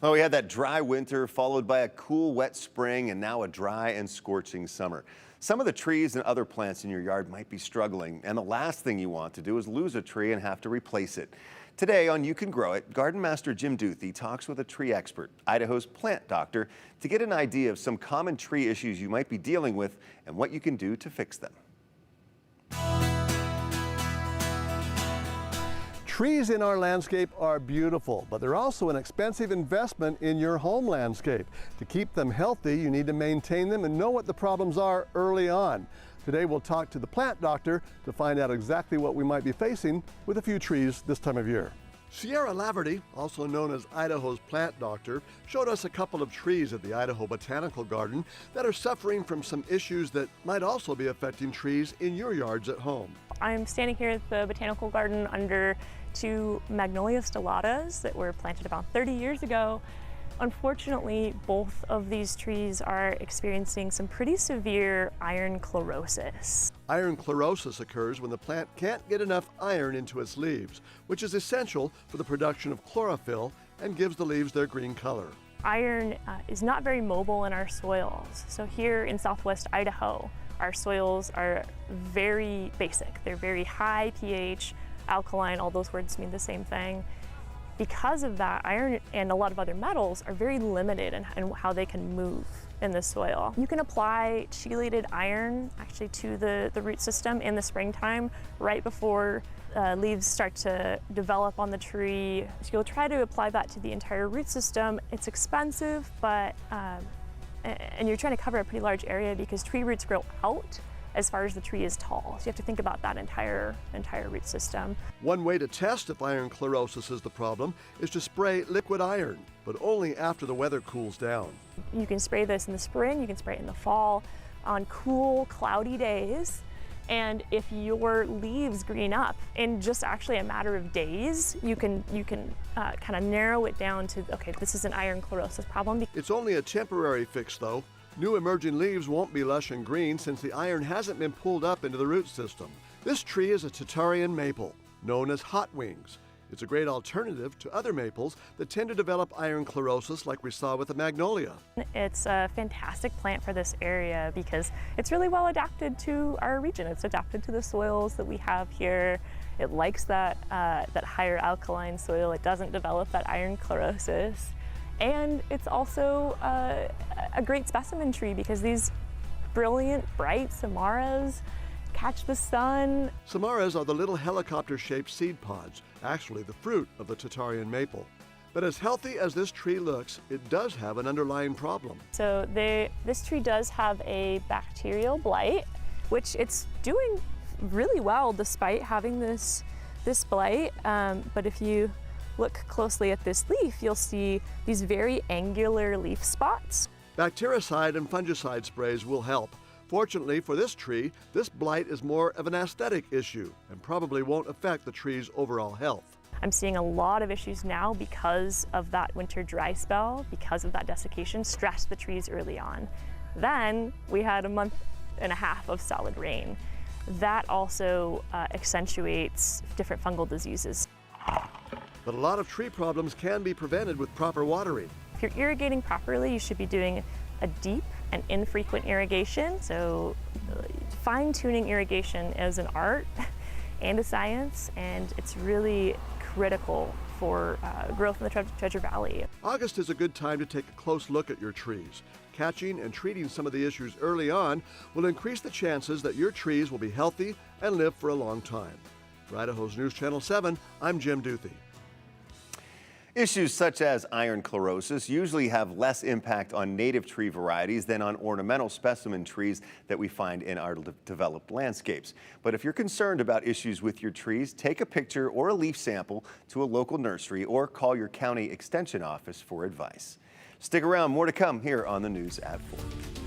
Well, we had that dry winter followed by a cool, wet spring and now a dry and scorching summer. Some of the trees and other plants in your yard might be struggling, and the last thing you want to do is lose a tree and have to replace it. Today on You Can Grow It, Garden Master Jim Duthie talks with a tree expert, Idaho's plant doctor, to get an idea of some common tree issues you might be dealing with and what you can do to fix them. Trees in our landscape are beautiful, but they're also an expensive investment in your home landscape. To keep them healthy, you need to maintain them and know what the problems are early on. Today we'll talk to the plant doctor to find out exactly what we might be facing with a few trees this time of year. Sierra Laverty, also known as Idaho's plant doctor, showed us a couple of trees at the Idaho Botanical Garden that are suffering from some issues that might also be affecting trees in your yards at home. I'm standing here at the Botanical Garden under two Magnolia stellatas that were planted about 30 years ago. Unfortunately, both of these trees are experiencing some pretty severe iron chlorosis. Iron chlorosis occurs when the plant can't get enough iron into its leaves, which is essential for the production of chlorophyll and gives the leaves their green color. Iron is not very mobile in our soils. So here in southwest Idaho, our soils are very basic. They're very high pH, alkaline, all those words mean the same thing. Because of that, iron and a lot of other metals are very limited in how they can move in the soil. You can apply chelated iron actually to the root system in the springtime right before leaves start to develop on the tree. So you'll try to apply that to the entire root system. It's expensive, but and you're trying to cover a pretty large area because tree roots grow out as far as the tree is tall. So you have to think about that entire root system. One way to test if iron chlorosis is the problem is to spray liquid iron, but only after the weather cools down. You can spray this in the spring, you can spray it in the fall on cool, cloudy days. And if your leaves green up in just actually a matter of days, you can kind of narrow it down to, okay, this is an iron chlorosis problem. It's only a temporary fix though. New emerging leaves won't be lush and green since the iron hasn't been pulled up into the root system. This tree is a Tatarian maple, known as hot wings. It's a great alternative to other maples that tend to develop iron chlorosis like we saw with the magnolia. It's a fantastic plant for this area because it's really well adapted to our region. It's adapted to the soils that we have here. It likes that higher alkaline soil. It doesn't develop that iron chlorosis. And it's also a great specimen tree because these brilliant, bright samaras catch the sun. Samaras are the little helicopter-shaped seed pods, actually the fruit of the Tatarian maple. But as healthy as this tree looks, it does have an underlying problem. So this tree does have a bacterial blight, which it's doing really well despite having this blight. But if you look closely at this leaf, you'll see these very angular leaf spots. Bactericide and fungicide sprays will help. Fortunately for this tree, this blight is more of an aesthetic issue and probably won't affect the tree's overall health. I'm seeing a lot of issues now because of that winter dry spell, because of that desiccation, stressed the trees early on. Then we had a month and a half of solid rain. That also accentuates different fungal diseases. But a lot of tree problems can be prevented with proper watering. If you're irrigating properly, you should be doing a deep and infrequent irrigation. So fine-tuning irrigation is an art and a science, and it's really critical for growth in the Treasure Valley. August is a good time to take a close look at your trees. Catching and treating some of the issues early on will increase the chances that your trees will be healthy and live for a long time. For Idaho's News Channel 7, I'm Jim Duthie. Issues such as iron chlorosis usually have less impact on native tree varieties than on ornamental specimen trees that we find in our developed landscapes. But if you're concerned about issues with your trees, take a picture or a leaf sample to a local nursery or call your county extension office for advice. Stick around, more to come here on the news at 4.